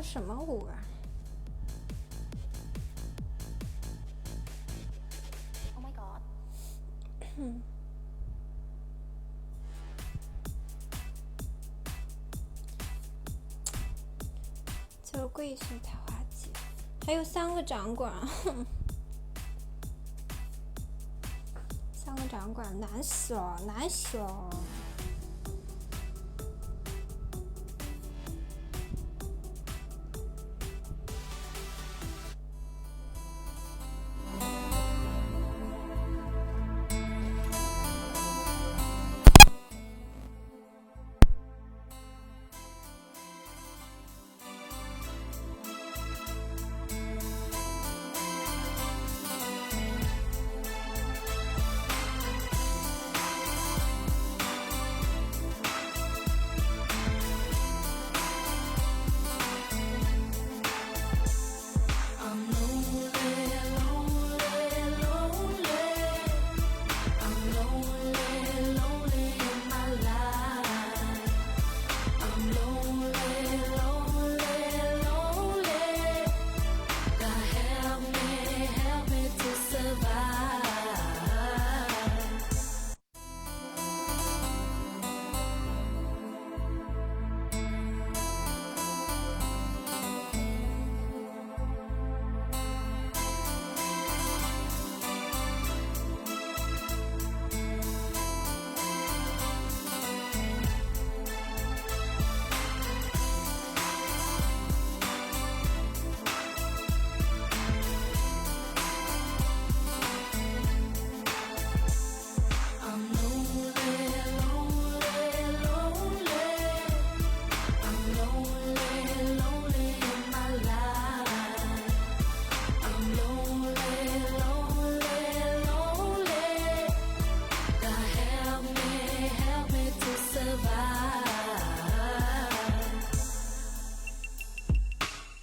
跳什么舞啊？Oh my god！ 这个贵是太滑稽，还有3个掌管，3个掌管难死了，难死了。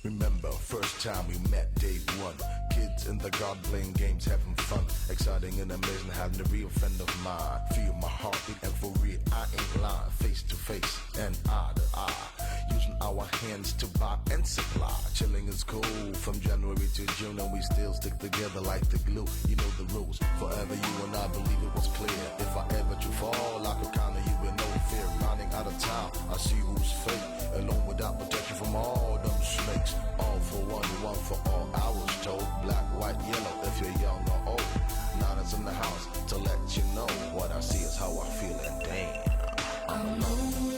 Remember, first time we met, day one. Kids in the garden playing games, having fun. Exciting and amazing, having a real friend of mine. Feel my heartbeat, and for real, I ain't lying. Face to face and eye to eye. Using our hands to buy and supply. Chilling is cool from January to June, and we still stick together like the glue. You know the rules. Forever you and I believe it was clear. If I ever to fall, I could count on you with no fear. Running out of time, I see who's fake. Alone without protection from all them snakes. All for one, one for all. I was told black, white, yellow. If you're young or old, Nana's in the house to let you know what I see is how I feel, and damn, I'm lonely.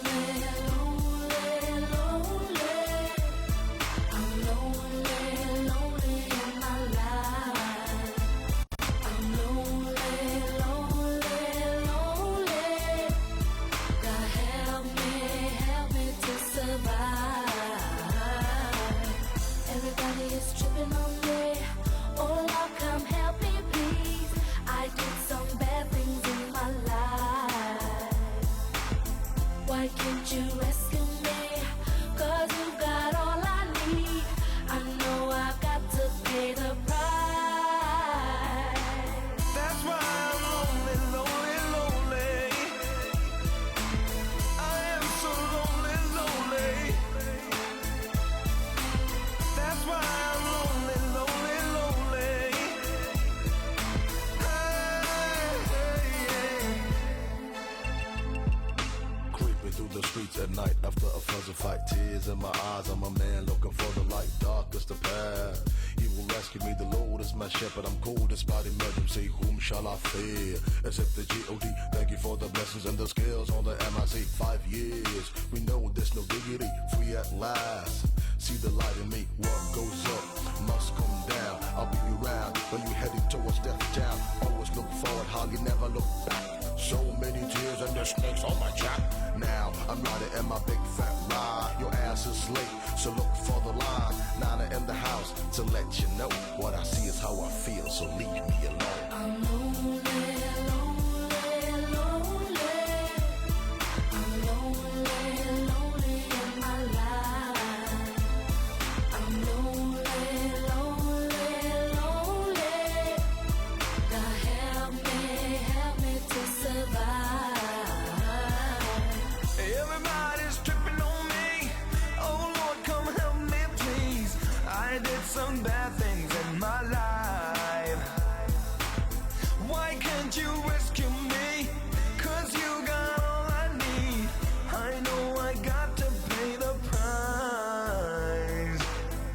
The streets at night after a fuzzy fight. Tears in my eyes, I'm a man looking for the light. Dark is the path. He will rescue me, the Lord is my shepherd. I'm cool despite emergency. Whom shall I fear? Except the G.O.D. Thank you for the blessings and the skills on the MIC. 5 years, we know there's no diggity. Free at last. See the light in me. What goes up must come down. I'll be around when you're heading towards death town. Always look forward, hardly never look back. So many tears and the snakes on my jack. Now I'm riding in my big fat ride. Your ass is late, so look for the line. Nana in the house to let you know what I see is how I feel. So leave me alone. I'm lonely, lonely, lonely. I'm lonely, lonely in my life. I'm lonely, lonely, lonely. God help me to survive. Everybody's tripping on me. Oh Lord, come help me some bad things in my life. Why can't you rescue me? 'Cause you got all I need. I know I got to pay the price.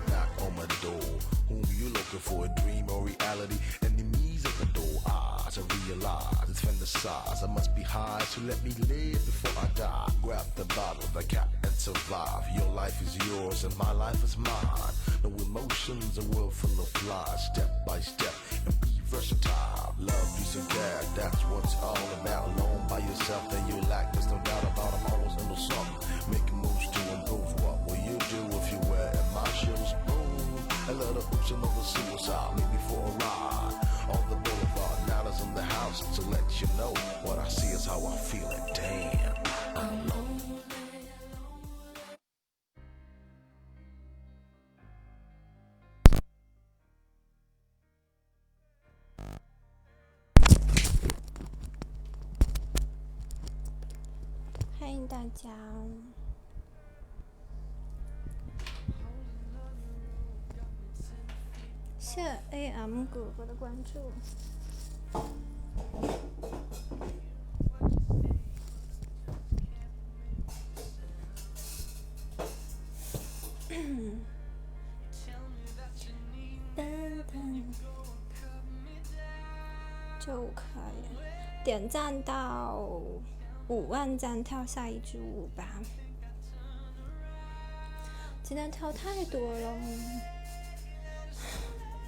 Knock on my door. Whom you looking for? A dream or reality? Enemies at the door. Eyes, I realize it's fantasize. I must be high, so let me live before I die. Grab the bottle, the cap, and survive. Your life is yours and my life is mine. No emotions, a world full of lies. Step by step and be versatile. Love, peace, and care, that's what it's all about. Alone by yourself, then you lack. There's no doubt about it. I'm always into something. Making moves to improve. What will you do if you were in my shoes? Boom. A little oops, another suicide. Maybe for a ride on the boulevard. Now that's in the house to let you know what I see is how I feel it. Damn. I'm lonely. 欢迎大家。谢谢 AM 哥哥的关注。就可以点赞到5万赞跳下一支舞吧。今天跳太多了，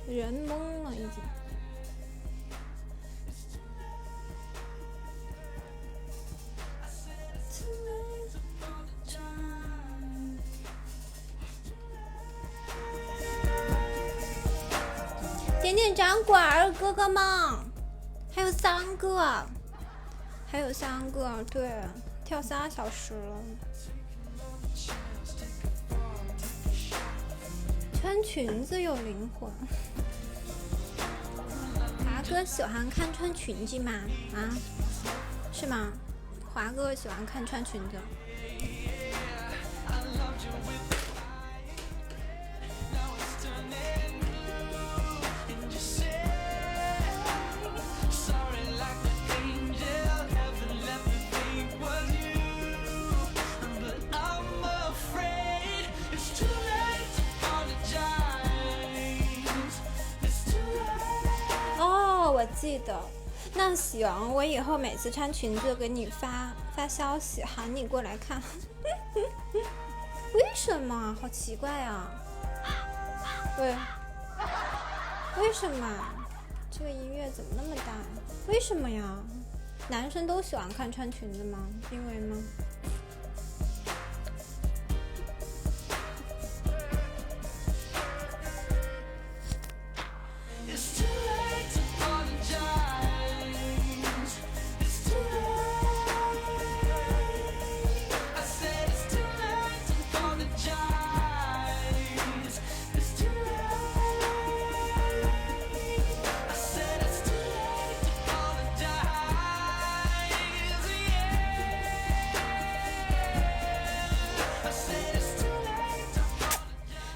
人懵了已经。点点掌管儿，哥哥们，还有3个，还有3个，对，跳3小时了。穿裙子有灵魂。华哥喜欢看穿裙子吗？啊，是吗？华哥喜欢看穿裙子。我记得，那行，我以后每次穿裙子给你发消息，喊你过来看。为什么？好奇怪啊！为什么？这个音乐怎么那么大？为什么呀？男生都喜欢看穿裙子吗？因为吗？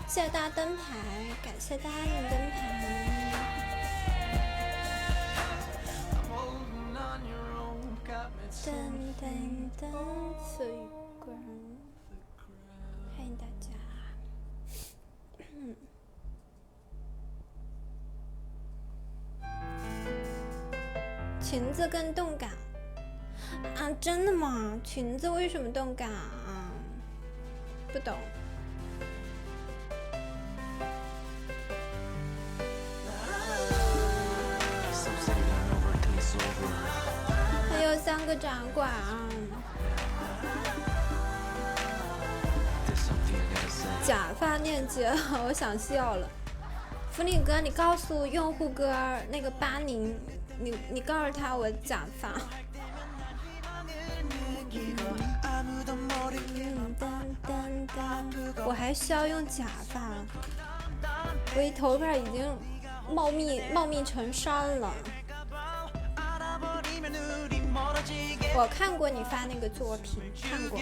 谢谢大家灯牌，感谢大家的灯牌。噔噔噔，所以果然，欢迎大家。裙子更动感啊？真的吗？裙子为什么动感啊？不懂。还有3个掌管啊！假发链接，我想笑了。福利哥，你告诉用户哥那个80，你告诉他我假发。我还需要用假发，我一头发已经茂密成山了。我看过你发那个作品，看过。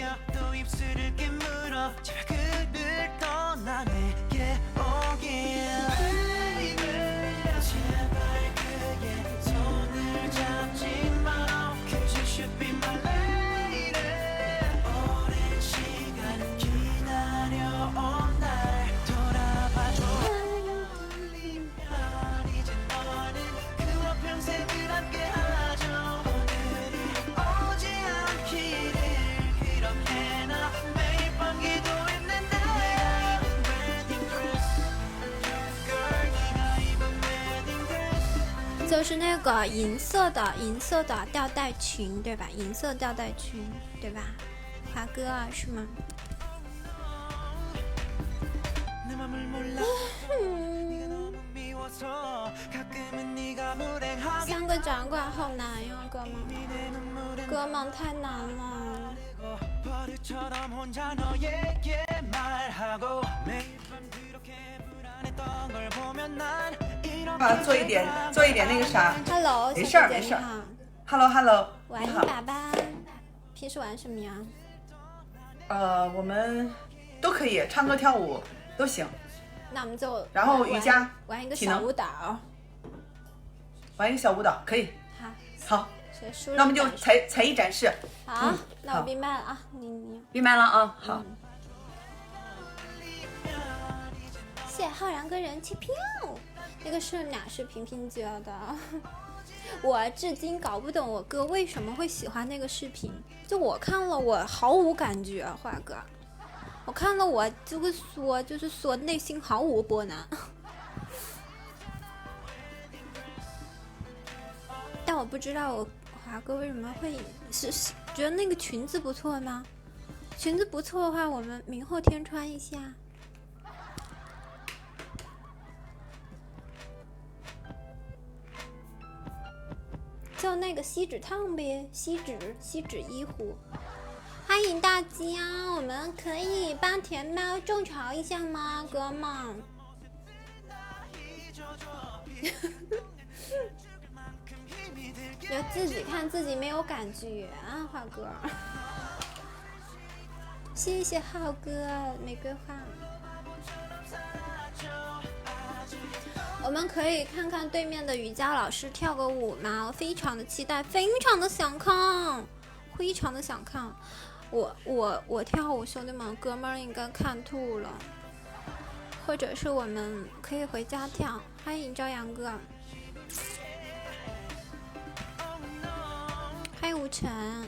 就是那个银色的吊带裙，对吧？银色吊带裙，对吧？华哥啊，是吗？三个掌管好难呀，哥们，哥们太难了。做一点那个啥。Hello， 没事儿没事儿。Hello， 玩一把吧。平时玩什么呀？我们都可以，唱歌跳舞都行。那我们就然后瑜伽玩一个小舞蹈。玩一个小舞蹈可以。好。谁输了？那我们就才艺展示。好，那我闭麦了啊，你闭麦了啊，好。谢浩然个人气票，那个是哪是平平姐的？我至今搞不懂我哥为什么会喜欢那个视频，就我看了我毫无感觉，华哥，我看了我就会说内心毫无波澜。但我不知道我华哥为什么会是觉得那个裙子不错吗？裙子不错的话，我们明后天穿一下。就那个锡纸烫呗，锡纸衣服。欢迎大家，我们可以帮甜猫众筹一下吗，哥们？要自己看自己没有感觉啊，浩哥。谢谢浩哥玫瑰花。我们可以看看对面的瑜伽老师跳个舞吗？我非常的期待，非常的想看，非常的想看。我跳舞，兄弟们哥们儿应该看吐了，或者是我们可以回家跳。欢迎朝阳哥，欢迎吴晨，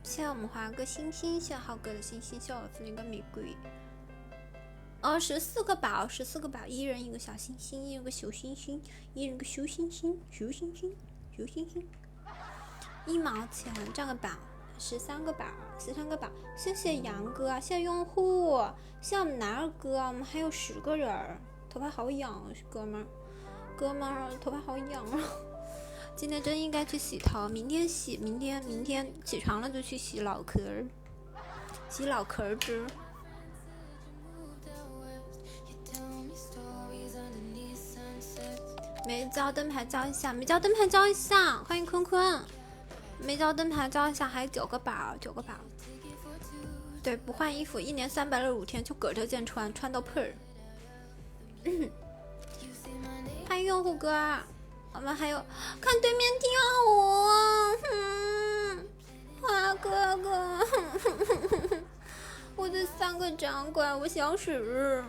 谢谢我们华哥星星，谢谢浩哥的星星，谢谢我福林的玫瑰。14个宝，14个宝，一人一个小星星，一人个小星星，一人个小星星，小星星，小星星。1毛钱占个宝，13个宝，13个宝。谢谢杨哥，谢谢用户，谢谢我们男二哥，我们还有10个人，头发好痒，哥们儿，头发好痒啊！今天真应该去洗头，明天洗，明天起床了就去洗脑壳儿，洗脑壳儿汁。没交灯牌交一下，没交灯牌交一下，欢迎坤坤。没交灯牌交一下，还有9个宝，9个宝。对，不换衣服，1年365天就搁这件穿到破儿。欢迎用户哥，我们还有看对面跳舞，花哥哥，我的3个掌管，我想死。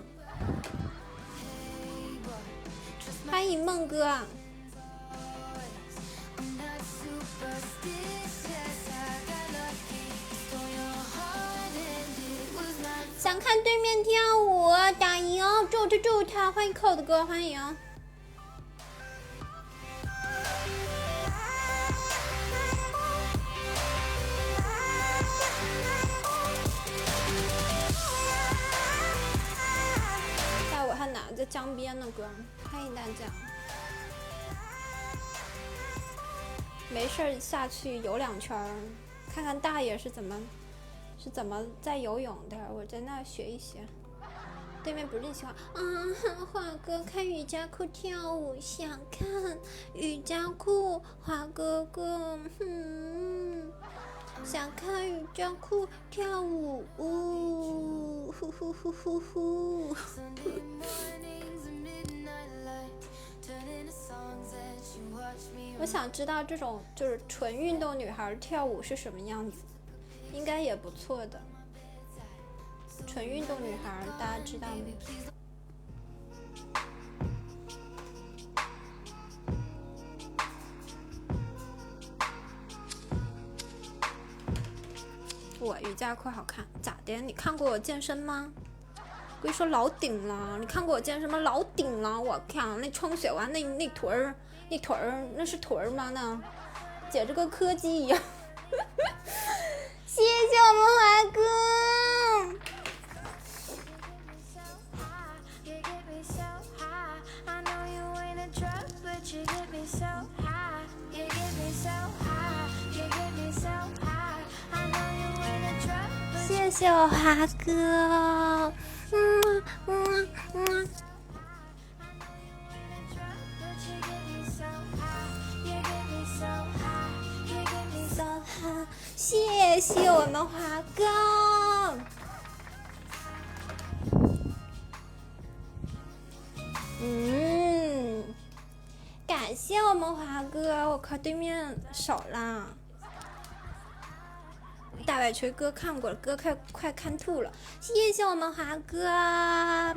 欢迎梦哥，想看对面跳舞打赢咒他，欢迎扣的哥，欢迎。在我还哪在江边呢哥，欢迎大家。没事儿下去游2圈，看看大爷是怎么在游泳的，我在那学一学。对面不是喜欢华哥看瑜伽裤跳舞，想看瑜伽裤，华哥哥，想看瑜伽裤跳舞，呼呼呼呼呼。我想知道这种就是纯运动女孩跳舞是什么样子，应该也不错的。纯运动女孩大家知道吗？我瑜伽裤好看，咋的？你看过我健身吗？跟你说老顶了，你看过我健身吗？老顶了，我靠，那冲水完那腿儿，那是腿儿吗？那简直跟柯基一样。谢谢我们华哥。谢谢我华哥，谢谢我们华哥。感谢我们华哥，我靠，对面少啦。大摆锤哥看过了，哥快看吐了，谢谢我们华哥，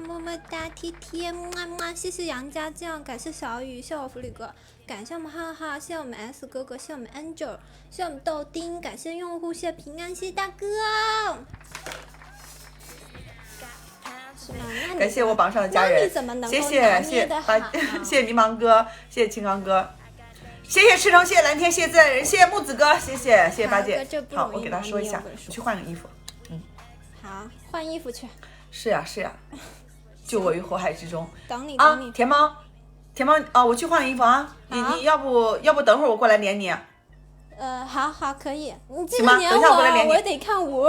么么哒，贴贴，么么，谢谢杨家酱，感谢小雨，谢谢我福利哥，感谢我们浩浩，谢谢我们 S 哥哥，谢谢我们 Angel， 谢谢我们豆丁，感谢用户，谢谢平安，谢谢大哥。是吗？感谢我榜上的家人，那你怎么能够谢谢拿谢谢捏得好谢谢迷茫哥，谢谢青刚哥。谢谢赤诚，谢谢蓝天，谢谢自然人，谢谢木子哥，谢谢八姐。好，我给他说一下，我去换个衣服。好，换衣服去。是呀，救我于火海之中。等你。田猫啊，我去换个衣服啊。你要不等会儿我过来连你。好，可以。你记行吗？得连等一下我过来连你。我得看舞。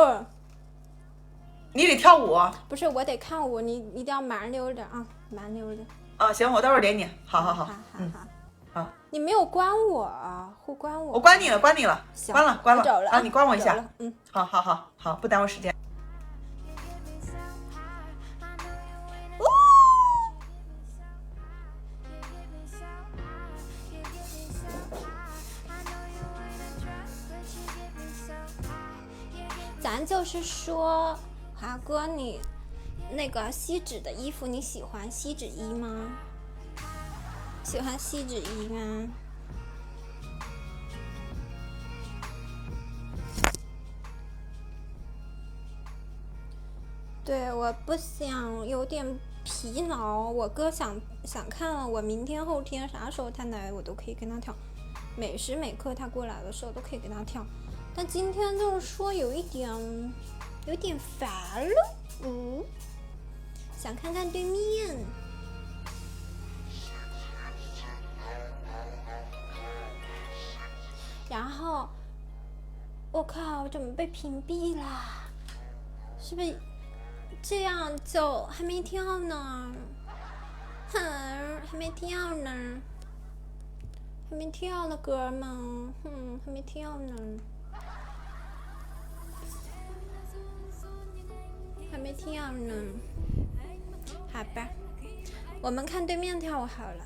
你得跳舞。不是，我得看舞，你一定要慢溜的啊，慢溜的。啊，行，我待会儿连你。好。好。你没有关我啊，互关我。我关你了，关了。走了啊，你关我一下。好，不耽误时间。咱就是说，华哥，你那个锡纸的衣服，你喜欢锡纸衣吗？喜欢锡纸衣吗？对，我不想有点疲劳。我哥想看我明天后天啥时候他来，我都可以跟他跳。每时每刻他过来的时候都可以跟他跳。但今天就是说有点烦了，想看看对面。然后，我靠，我怎么被屏蔽啦？是不是这样就还没跳呢？还没跳呢，哥们，还没跳呢，好吧，我们看对面跳舞好了。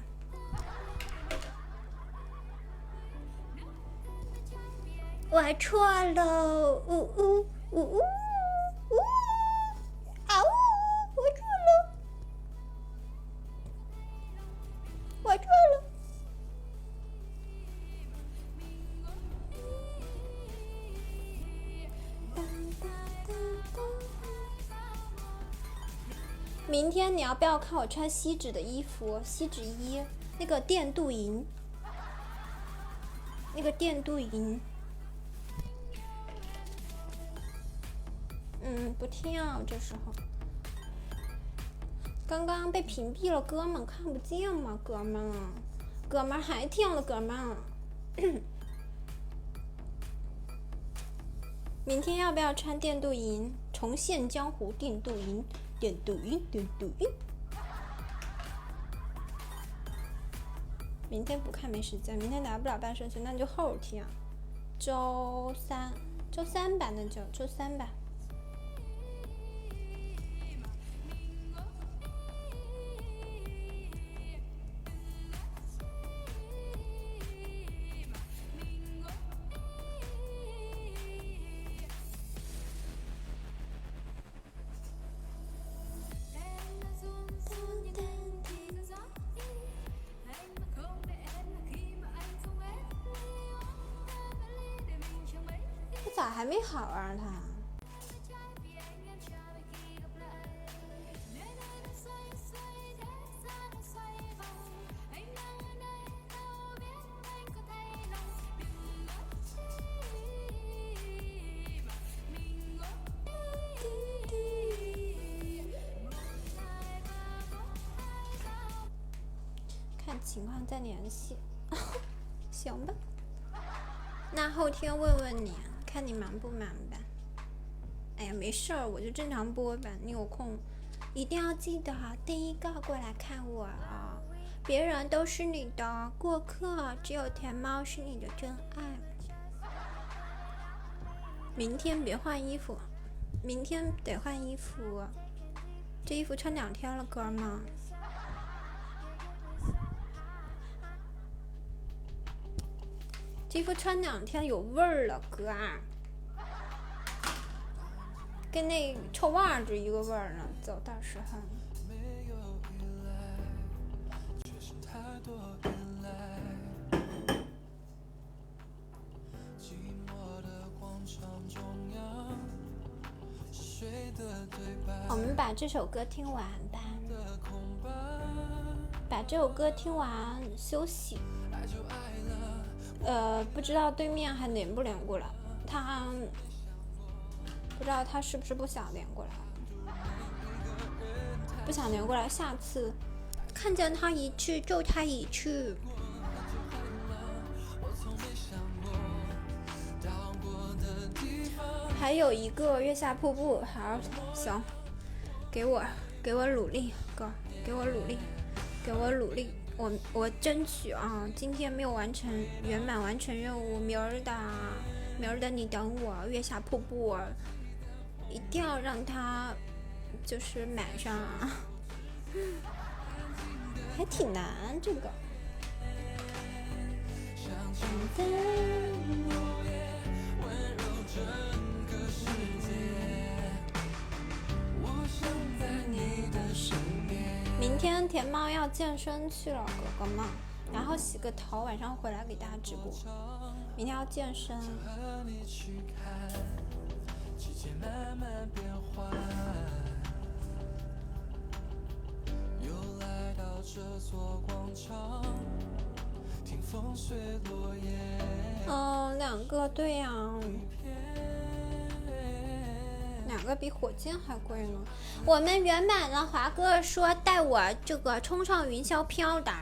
我错了，我错了。明天你要不要看我穿锡纸的衣服？锡纸衣，那个电镀银，不跳，这时候刚刚被屏蔽了，哥们看不见吗？哥们还跳了，哥们。明天要不要穿电镀银？重现江湖电镀银。明天不看没时间，明天来不了办事情，那就后天，周三吧，那就周三吧。咋还没好啊他？看情况再联系。行吧，那后天问问你，看你忙不忙吧。哎呀，没事儿，我就正常播吧。你有空一定要记得第一个过来看我啊！别人都是你的过客，只有甜猫是你的真爱。明天别换衣服，明天得换衣服。这衣服穿2天了，哥们。这衣服穿2天有味儿了，哥啊，跟那臭袜子一个味儿呢。走到时候。我们把这首歌听完吧，把这首歌听完休息。不知道对面还连不连过来，他不知道他是不是不想连过来，不想连过来，下次看见他一去就他一去。还有一个月下瀑布，好，行，给我努力，哥，给我努力，给我努力，我争取啊，今天没有完成圆满完成任务，明儿的你等我，月下瀑布一定要让他就是满上啊，还挺难这个。明天甜猫要健身去了，哥哥们，然后洗个头，晚上回来给大家直播。明天要健身。2个对呀，2个比火箭还贵呢。我们圆满了，华哥说带我这个冲上云霄飘的，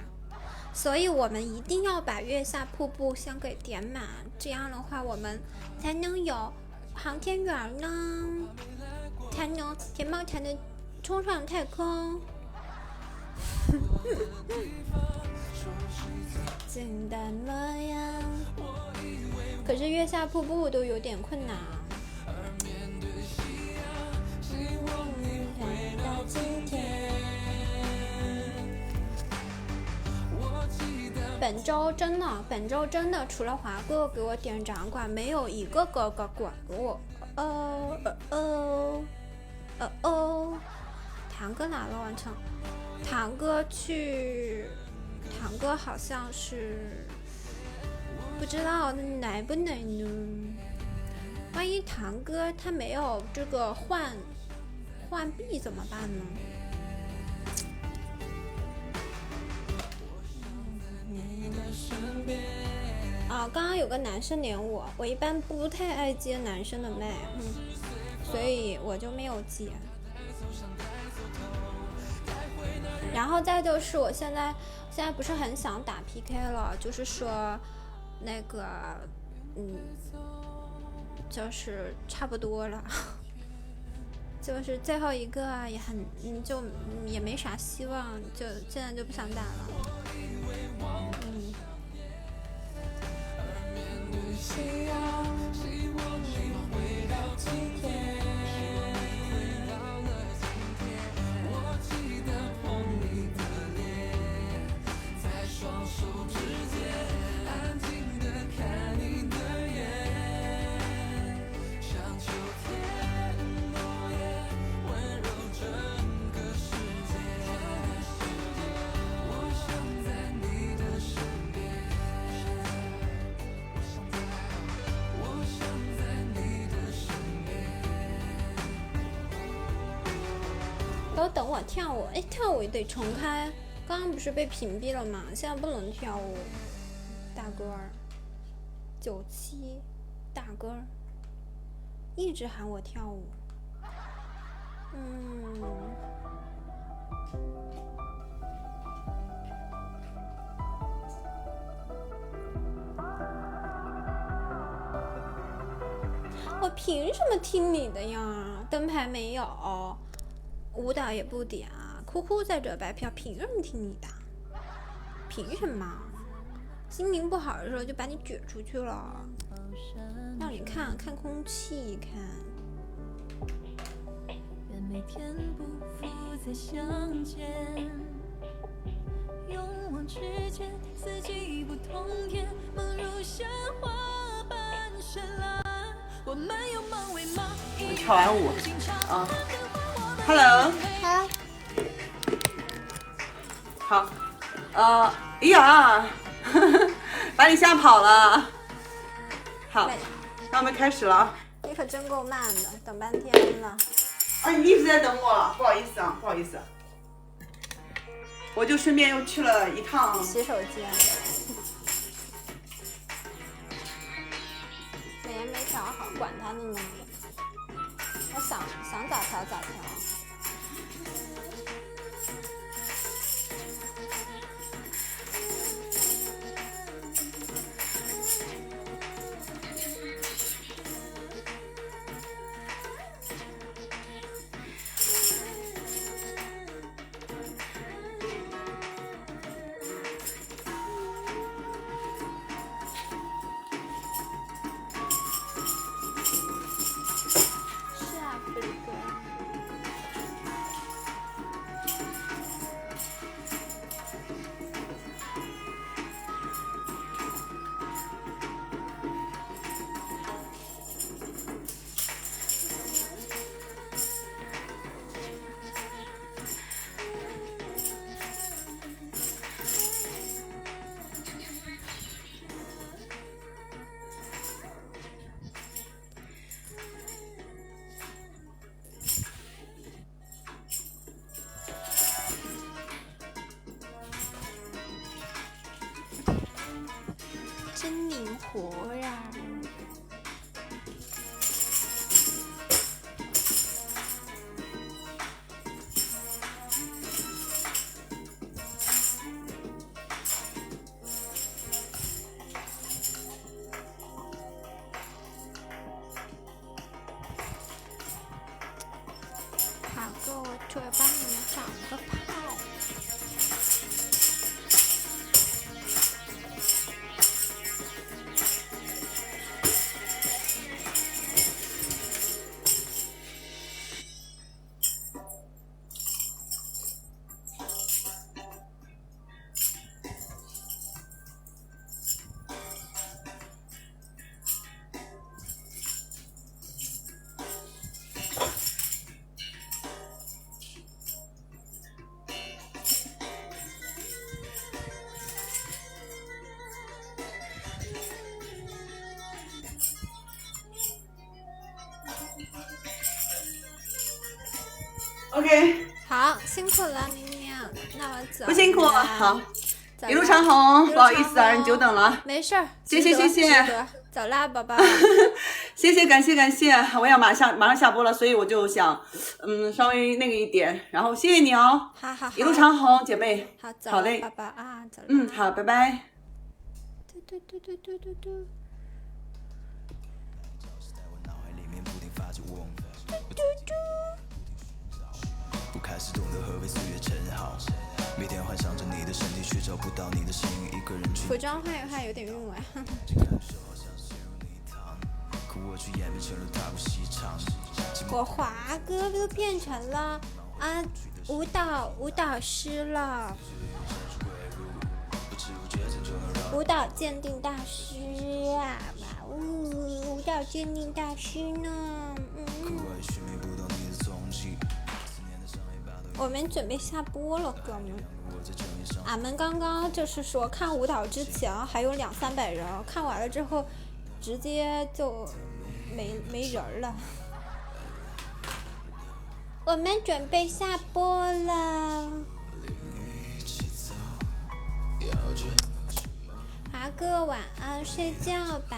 所以我们一定要把月下瀑布先给点满，这样的话我们才能有航天员呢，才能甜猫才能冲上太空。简单模样，可是月下瀑布都有点困难。到今天，本周真的除了华哥给我点掌管，没有一个哥哥管我。堂哥哪了？完成。堂哥好像是不知道来不来呢。万一堂哥他没有这个换币怎么办呢？刚刚有个男生连我一般不太爱接男生的麦，所以我就没有接。然后再就是我现在不是很想打 PK 了，就是说那个就是差不多了，就是最后一个也很就也没啥希望，就现在就不想打了。希望你回到今天。都等我跳舞，跳舞得重开，刚刚不是被屏蔽了吗？现在不能跳舞。大哥儿，97，大哥儿，一直喊我跳舞。我凭什么听你的呀？灯牌没有，舞蹈也不点，哭哭在这白嫖，凭什么听你的？凭什么？心情不好的时候就把你撅出去了，让你看看空气，看。愿每天不负再相见，勇往直前，四季不同天，梦如夏花般绚烂。我们有梦为马，跳完舞啊 ，Hello， 好，哎呀，把你吓跑了。好，那我们开始了啊。你可真够慢的，等半天了。啊，你一直在等我，不好意思啊，不好意思。我就顺便又去了一趟洗手间。没没调好，管他呢呢。我想咋调咋调。真灵活呀！好哥，我就要帮你们找个炮。OK， 好，辛苦了，明明，那我走。不辛苦，了好，走啦一路长虹，一路不好意思啊，长虹让你久等了。没事儿，谢谢值得谢谢值得走啦，宝宝。谢谢，感谢，我要马上下播了，所以我就想，稍微那个一点，然后谢谢你哦，好好好，一路长虹，姐妹，好，走好嘞了，宝宝啊，走了。好，拜拜。嘟嘟嘟嘟嘟嘟嘟。不开始懂得何为岁月沉好，每天幻想着你的身体，却找不到你的身影，一个人去。服装换一换有点韵味。可我却演变成了大不西常。我华哥都变成了舞蹈师了，舞蹈鉴定大师啊！哇哦，舞蹈鉴定大师呢？我们准备下播了，哥们。俺们刚刚就是说看舞蹈之前还有200-300人，看完了之后直接就没人了。我们准备下播了。华哥晚安，睡觉吧，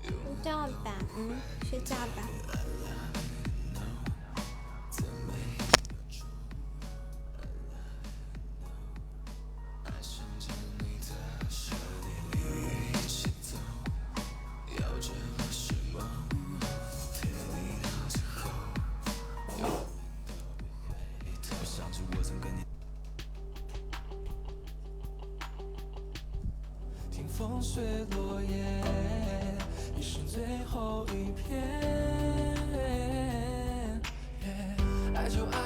睡觉吧，睡觉吧。想着我曾跟你。听风吹落叶，你是最后一片。爱就爱。